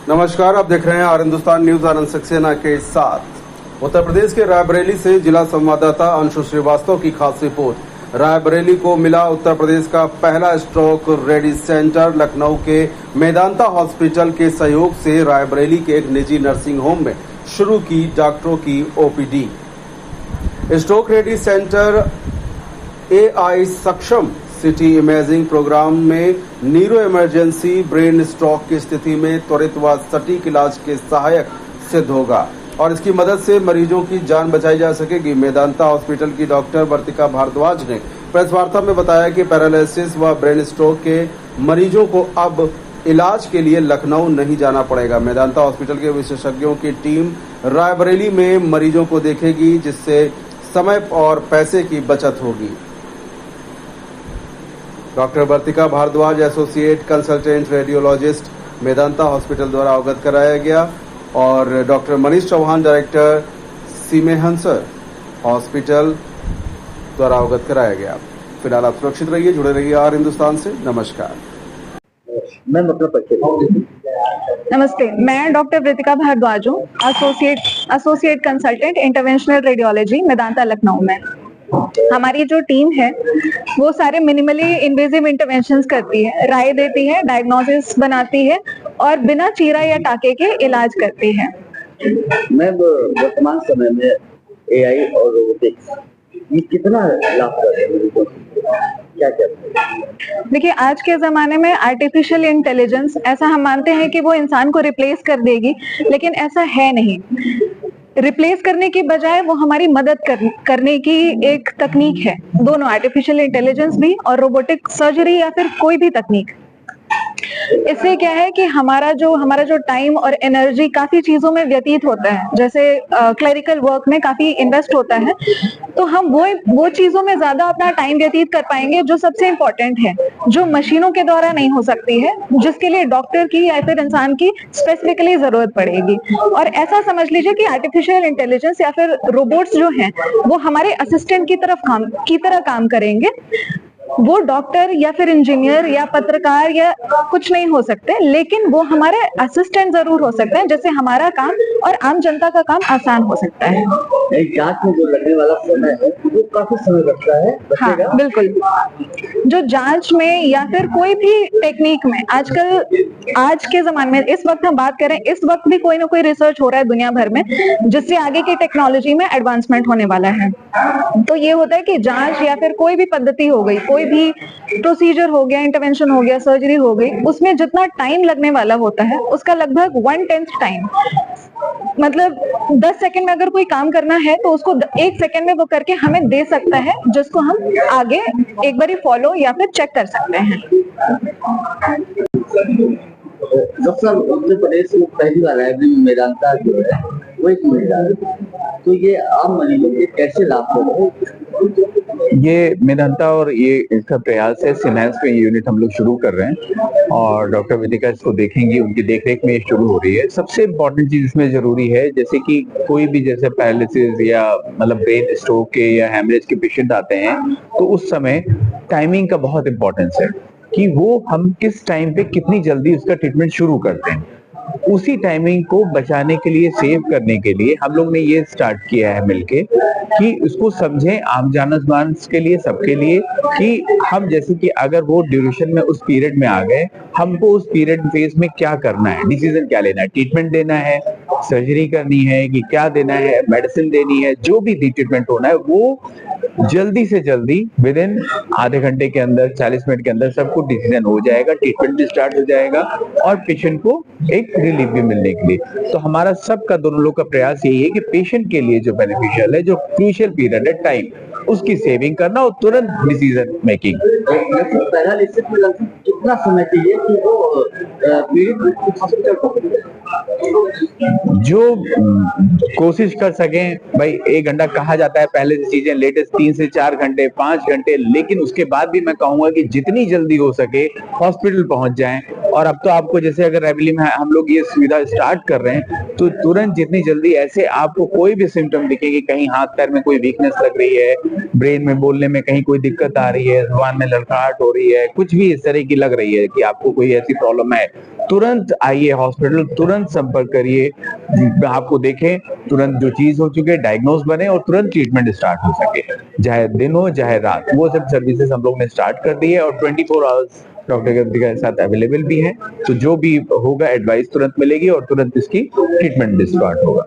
नमस्कार, आप देख रहे हैं आर हिंदुस्तान न्यूज। आनंद सक्सेना के साथ। उत्तर प्रदेश के रायबरेली से जिला संवाददाता अंशु श्रीवास्तव की खास रिपोर्ट। रायबरेली को मिला उत्तर प्रदेश का पहला स्ट्रोक रेडी सेंटर। लखनऊ के मेदांता हॉस्पिटल के सहयोग से रायबरेली के एक निजी नर्सिंग होम में शुरू की डॉक्टरों की OPD. Stroke ready centre AI सक्षम सिटी इमेजिंग प्रोग्राम में न्यूरो इमरजेंसी ब्रेन स्ट्रोक की स्थिति में त्वरित व सटीक इलाज के सहायक सिद्ध होगा और इसकी मदद से मरीजों की जान बचाई जा सकेगी। मेदांता हॉस्पिटल की डॉक्टर वर्तिका भारद्वाज ने प्रेस वार्ता में बताया कि पैरालिसिस व ब्रेन स्ट्रोक के मरीजों को अब इलाज के लिए लखनऊ नहीं जाना पड़ेगा। मेदांता हॉस्पिटल के विशेषज्ञों की टीम रायबरेली में मरीजों को देखेगी, जिससे समय और पैसे की बचत होगी। Doctor Vartika Bhardwaj associate consultant radiologist Medanta hospital द्वारा अवगत कराया गया और डॉक्टर मनीष चौहान डायरेक्टर सीमेहंसर हॉस्पिटल द्वारा अवगत कराया गया। फिलहाल आप सुरक्षित रहिए, जुड़े रहिए आर हिंदुस्तान से। नमस्कार। नमस्ते, मैं डॉक्टर वर्तिका भारद्वाज हूँ, associate consultant interventional radiology Medanta Lucknow में। हमारी जो टीम है वो सारे मिनिमली इन्वेजिव इंटरवेंशंस करती है, राय देती है, डायग्नोसिस बनाती है और बिना चीरा या टाके के इलाज करती है। मैं वर्तमान समय में AI और रोबोटिक्स ये कितना लाभ कर रहे हैं, क्या कहते हैं? देखिए, आज के जमाने में आर्टिफिशियल इंटेलिजेंस ऐसा हम मानते हैं कि वो इंसान को रिप्लेस कर देगी, लेकिन ऐसा है नहीं। रिप्लेस करने की बजाय वो हमारी मदद करने की एक तकनीक है। दोनों, आर्टिफिशियल इंटेलिजेंस भी और रोबोटिक सर्जरी या फिर कोई भी तकनीक। इससे क्या है कि हमारा जो टाइम और एनर्जी काफी चीजों में व्यतीत होता है, जैसे क्लरिकल वर्क में काफी इन्वेस्ट होता है, तो हम वो चीजों में ज्यादा अपना टाइम व्यतीत कर पाएंगे जो सबसे इम्पोर्टेंट है, जो मशीनों के द्वारा नहीं हो सकती है, जिसके लिए डॉक्टर की या फिर इंसान की स्पेसिफिकली जरूरत पड़ेगी। और ऐसा समझ लीजिए कि आर्टिफिशियल इंटेलिजेंस या फिर रोबोट्स जो हैं वो हमारे असिस्टेंट की तरह काम करेंगे। वो डॉक्टर या फिर इंजीनियर या पत्रकार या कुछ नहीं हो सकते, लेकिन वो हमारे असिस्टेंट जरूर हो सकते हैं, जिससे हमारा काम और आम जनता का काम आसान हो सकता है। जांच में जो लगने वाला समय है वो काफी समय लगता है। हाँ, बिल्कुल। जो जांच में या फिर कोई भी टेक्निक में आजकल आज के जमाने में इस वक्त हम बात करें, इस वक्त भी कोई ना कोई रिसर्च हो रहा है दुनिया भर में, जिससे आगे की टेक्नोलॉजी में एडवांसमेंट होने वाला है। तो ये होता है कि जांच या फिर कोई भी पद्धति हो गई, कोई भी प्रोसीजर हो गया, इंटरवेंशन हो गया, सर्जरी हो गई, उसमें जितना टाइम लगने वाला होता है उसका लगभग 1/10 टाइम, मतलब 10 सेकंड में अगर कोई काम करना है तो उसको 1 सेकंड में वो करके हमें दे सकता है, जिसको हम आगे एक बारी फॉलो या फिर चेक कर सकते हैं। उत्तर प्रदेश में पहली बार मेदांता जो है वो एक महिला है, तो ये आम मरीजों के कैसे लाभ हो रहे हैं? ये मेदांता और ये इसका प्रयास है। सीमेंस में यूनिट हम लोग शुरू कर रहे हैं और डॉक्टर वर्तिका इसको देखेंगी, उनकी देखरेख में ये शुरू हो रही है। सबसे इम्पोर्टेंट चीज इसमें जरूरी है, जैसे कि कोई भी जैसे पैरालिसिस या मतलब ब्रेन स्ट्रोक के या हेमरेज के पेशेंट आते हैं, तो उस समय टाइमिंग का बहुत इंपॉर्टेंस है कि वो हम किस टाइम पे कितनी जल्दी उसका ट्रीटमेंट शुरू करते हैं। उसी टाइमिंग को बचाने के लिए, सेव करने के लिए हम लोग ने ये स्टार्ट किया है मिलके कि उसको समझें आम जनमानस के लिए, सबके लिए, कि हम जैसे कि अगर वो ड्यूरेशन में उस पीरियड में आ गए, हमको उस पीरियड फेज में क्या करना है, डिसीजन क्या लेना है, ट्रीटमेंट देना है, सर्जरी करनी है कि क्या देना है, मेडिसिन देनी है, जो भी ट्रीटमेंट होना है वो जल्दी से जल्दी विद इन आधे घंटे के अंदर, 40 मिनट के अंदर सबको डिसीजन हो जाएगा, ट्रीटमेंट भी स्टार्ट हो जाएगा और पेशेंट को एक रिलीफ भी मिलने के लिए। तो हमारा सबका, दोनों लोग का प्रयास यही है कि पेशेंट के लिए जो बेनिफिशियल है, जो क्रूशियल पीरियड है टाइम, उसकी सेविंग करना और तुरंत डिसीजन मेकिंग। पैरालिसिस में लगभग कितना समय चाहिए कि वो पीड़ित हॉस्पिटल पहुंचे? जो कोशिश कर सकें भाई, 1 घंटा कहा जाता है पहले से, चीजें लेटेस्ट 3 से 4 घंटे, 5 घंटे, लेकिन उसके बाद भी मैं कहूंगा कि जितनी जल्दी हो सके हॉस्पिटल पहुंच जाएं। और अब तो आपको जैसे अगर रायबरेली में हम लोग ये सुविधा स्टार्ट कर रहे हैं, तो तुरंत जितनी जल्दी ऐसे आपको कोई भी सिम्टम दिखे कि कहीं हाथ पैर में कोई वीकनेस लग रही है, ब्रेन में बोलने में कहीं कोई दिक्कत आ रही है, जुबान में लड़खड़ाहट हो रही है, कुछ भी इस तरह की लग रही है कि आपको कोई ऐसी प्रॉब्लम है, तुरंत आइए हॉस्पिटल, तुरंत संपर्क करिए, आपको देखें, तुरंत जो चीज हो चुकी है डायग्नोज बने और तुरंत ट्रीटमेंट स्टार्ट हो सके, चाहे दिन हो चाहे रात, वो सब सर्विसेज हम लोग ने स्टार्ट कर दी है और 24 आवर्स डॉक्टर के साथ अवेलेबल भी है। तो जो भी होगा एडवाइस तुरंत मिलेगी और तुरंत इसकी ट्रीटमेंट भी स्टार्ट होगा।